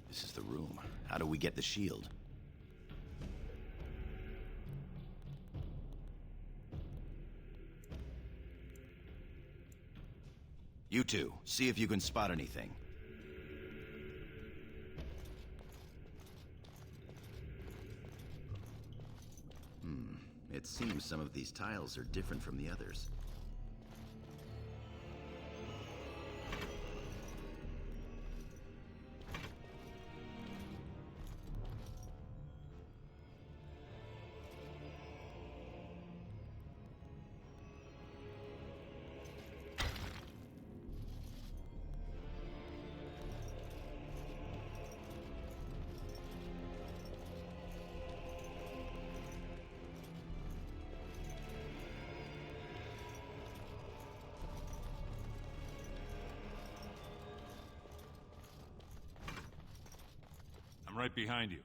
This is the room. How do we get the shield? You two, see if you can spot anything. It seems some of these tiles are different from the others. I'm right behind you.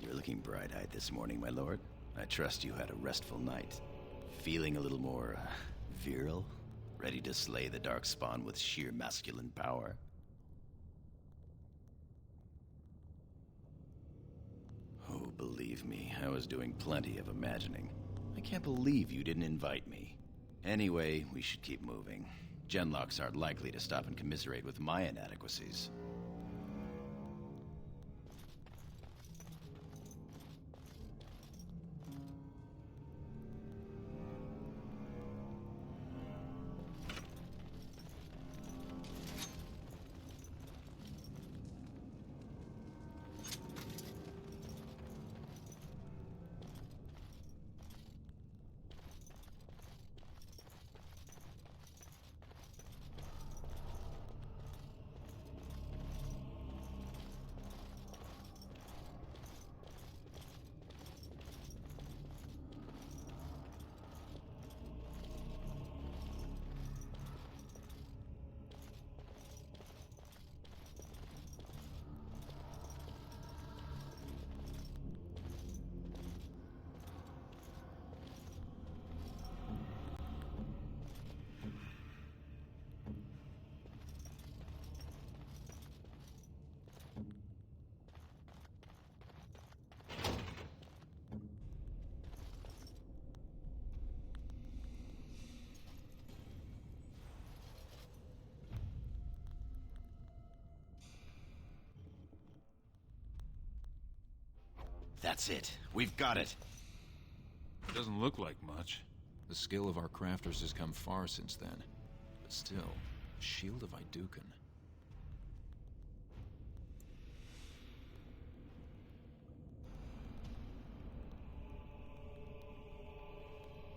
You're looking bright-eyed this morning, my lord. I trust you had a restful night. Feeling a little more, virile? Ready to slay the Darkspawn with sheer masculine power? Oh, believe me, I was doing plenty of imagining. I can't believe you didn't invite me. Anyway, we should keep moving. Genlocks aren't likely to stop and commiserate with my inadequacies. That's it. We've got it. Doesn't look like much. The skill of our crafters has come far since then. But still, the Shield of Aeducan.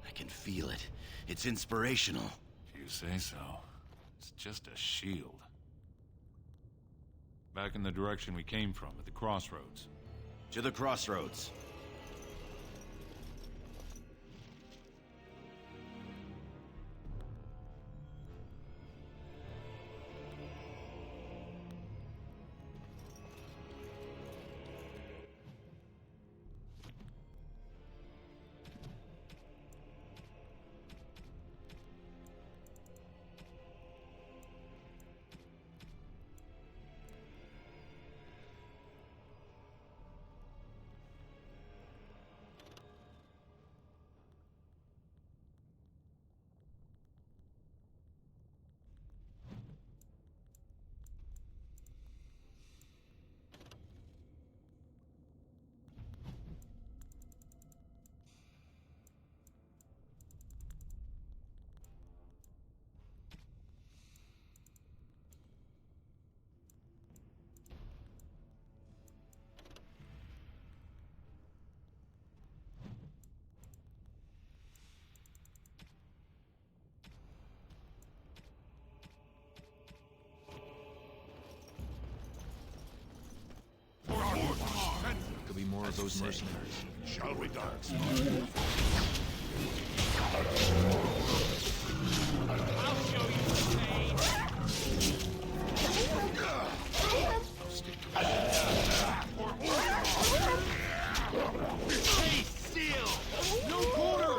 I can feel it. It's inspirational. If you say so. It's just a shield. Back in the direction we came from, at the crossroads. To the crossroads. Could be more of those mercenaries. Shall we dance? I'll show you pain. Stay still! No quarter!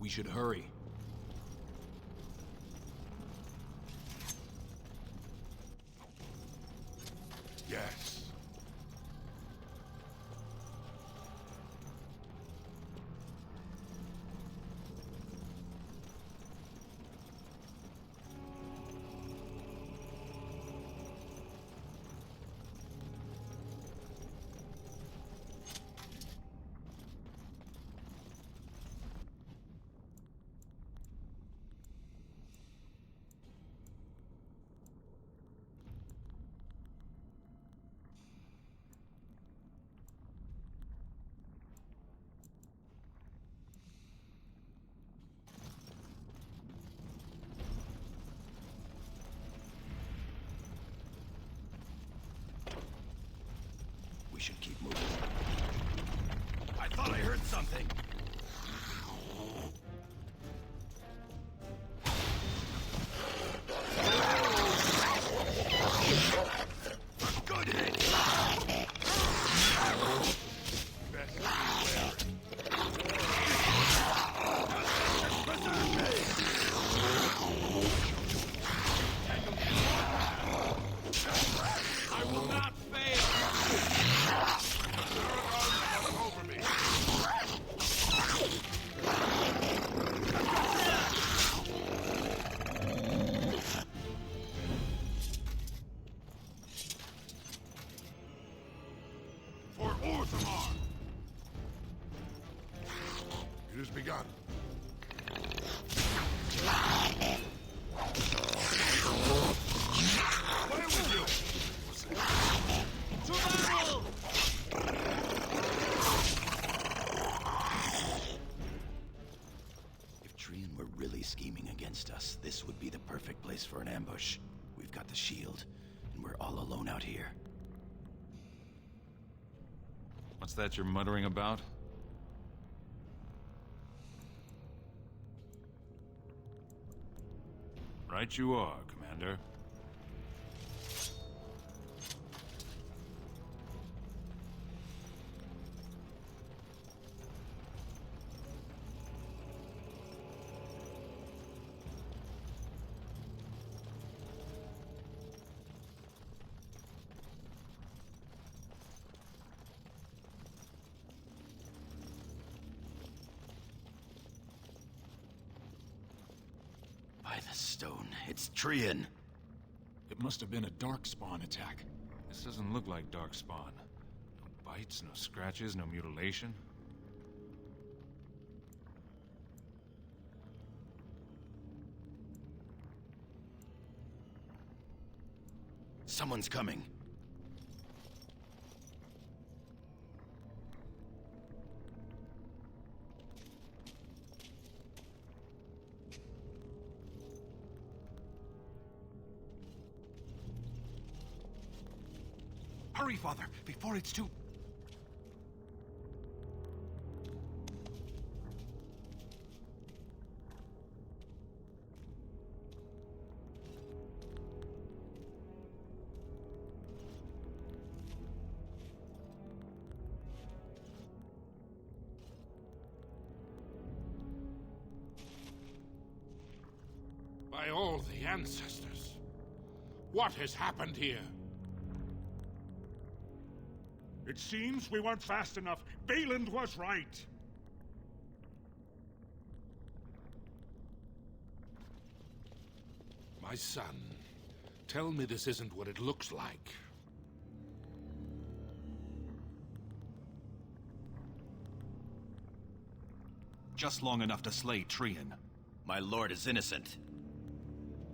We should hurry. Yes. We should keep moving. I thought I heard something! Good hit! I will not fail! Over me! For Orzammar! It has begun. Away with you! To battle! If Trian were really scheming against us, this would be the perfect place for an ambush. We've got the shield, and we're all alone out here. What's that you're muttering about? Right you are, Commander. By the stone, it's Trian. It must have been a darkspawn attack. This doesn't look like Darkspawn. No bites, no scratches, no mutilation. Someone's coming. Hurry, Father, before it's too... By all the ancestors! What has happened here? It seems we weren't fast enough. Balin was right. My son, tell me this isn't what it looks like. Just long enough to slay Trian. My lord is innocent.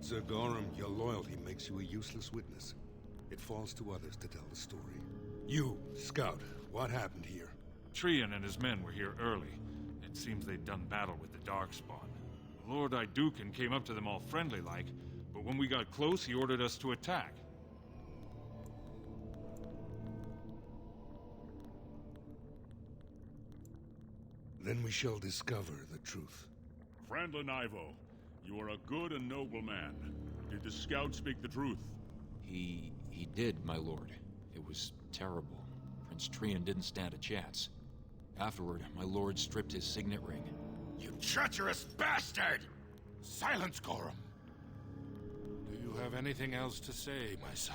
Sir Gorham, your loyalty makes you a useless witness. It falls to others to tell the story. You, Scout, what happened here? Trian and his men were here early. It seems they'd done battle with the Darkspawn. Lord Iduken came up to them all friendly-like, but when we got close, he ordered us to attack. Then we shall discover the truth. Frandlin Ivo, you are a good and noble man. Did the scout speak the truth? He did, my lord. It was terrible. Prince Trian didn't stand a chance. Afterward, my lord stripped his signet ring. You treacherous bastard! Silence, Gorham! Do you have anything else to say, my son?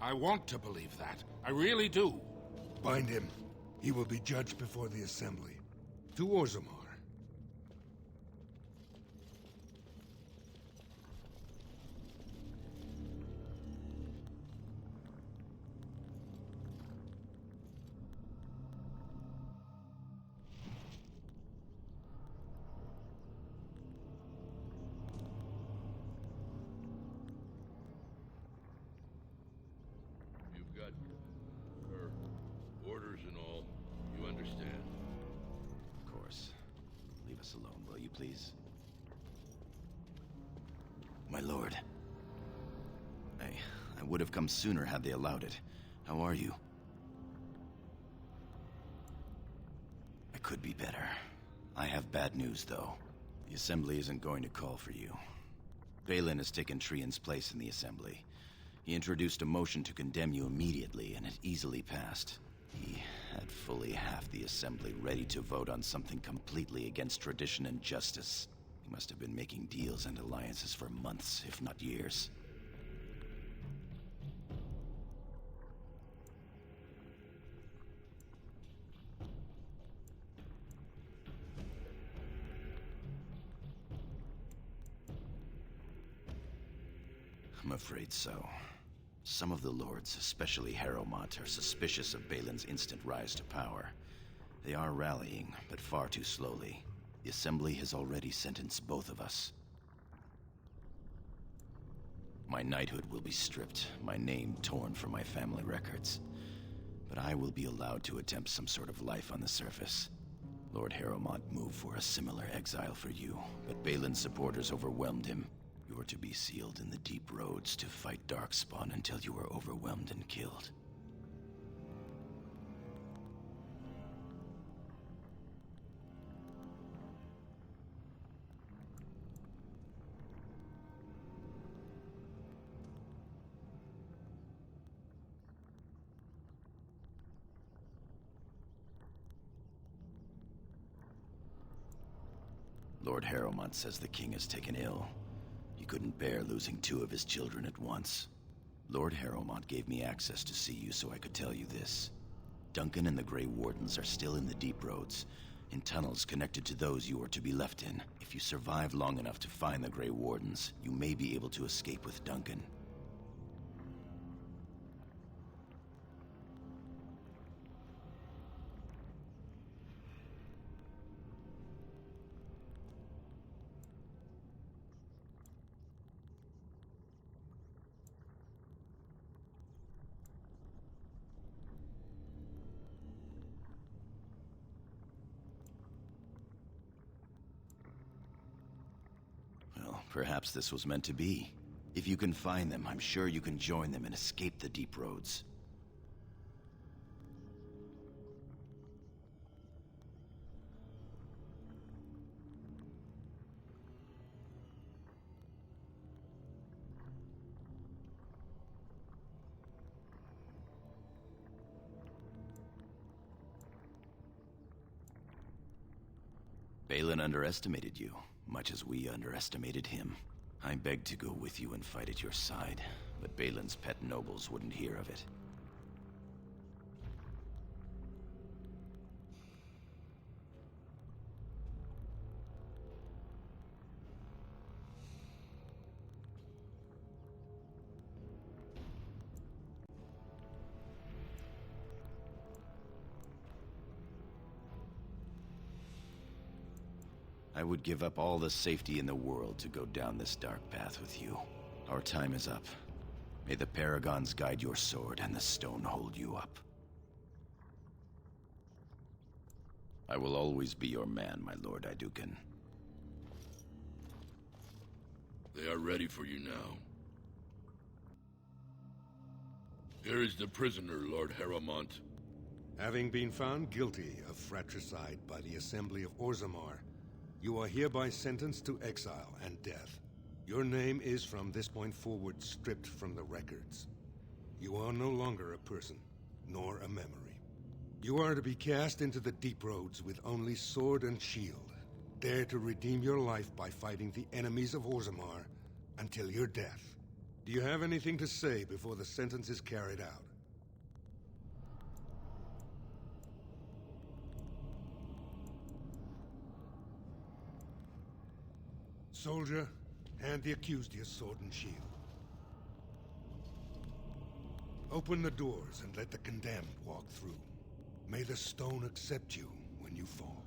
I want to believe that. I really do. Bind him. He will be judged before the Assembly. To Orzammar. You've got her orders and all. You understand? Of course. Leave us alone, will you please? My lord. I would have come sooner had they allowed it. How are you? I could be better. I have bad news, though. The Assembly isn't going to call for you. Balin has taken Trian's place in the Assembly. He introduced a motion to condemn you immediately, and it easily passed. He had fully half the Assembly ready to vote on something completely against tradition and justice. He must have been making deals and alliances for months, if not years. I'm afraid so. Some of the lords, especially Harrowmont, are suspicious of Balin's instant rise to power. They are rallying, but far too slowly. The Assembly has already sentenced both of us. My knighthood will be stripped, my name torn from my family records. But I will be allowed to attempt some sort of life on the surface. Lord Harrowmont moved for a similar exile for you, but Balin's supporters overwhelmed him. You are to be sealed in the deep roads to fight Darkspawn until you are overwhelmed and killed. Lord Harrowmont says the king is taken ill. He couldn't bear losing 2 of his children at once. Lord Harrowmont gave me access to see you so I could tell you this. Duncan and the Grey Wardens are still in the deep roads, in tunnels connected to those you are to be left in. If you survive long enough to find the Grey Wardens, you may be able to escape with Duncan. Perhaps this was meant to be. If you can find them, I'm sure you can join them and escape the deep roads. Balin underestimated you, much as we underestimated him. I begged to go with you and fight at your side, but Balin's pet nobles wouldn't hear of it. I would give up all the safety in the world to go down this dark path with you. Our time is up. May the Paragons guide your sword and the stone hold you up. I will always be your man, my Lord Aeducan. They are ready for you now. Here is the prisoner, Lord Harrowmont. Having been found guilty of fratricide by the Assembly of Orzammar, you are hereby sentenced to exile and death. Your name is from this point forward stripped from the records. You are no longer a person, nor a memory. You are to be cast into the deep roads with only sword and shield. Dare to redeem your life by fighting the enemies of Orzammar until your death. Do you have anything to say before the sentence is carried out? Soldier, hand the accused your sword and shield. Open the doors and let the condemned walk through. May the stone accept you when you fall.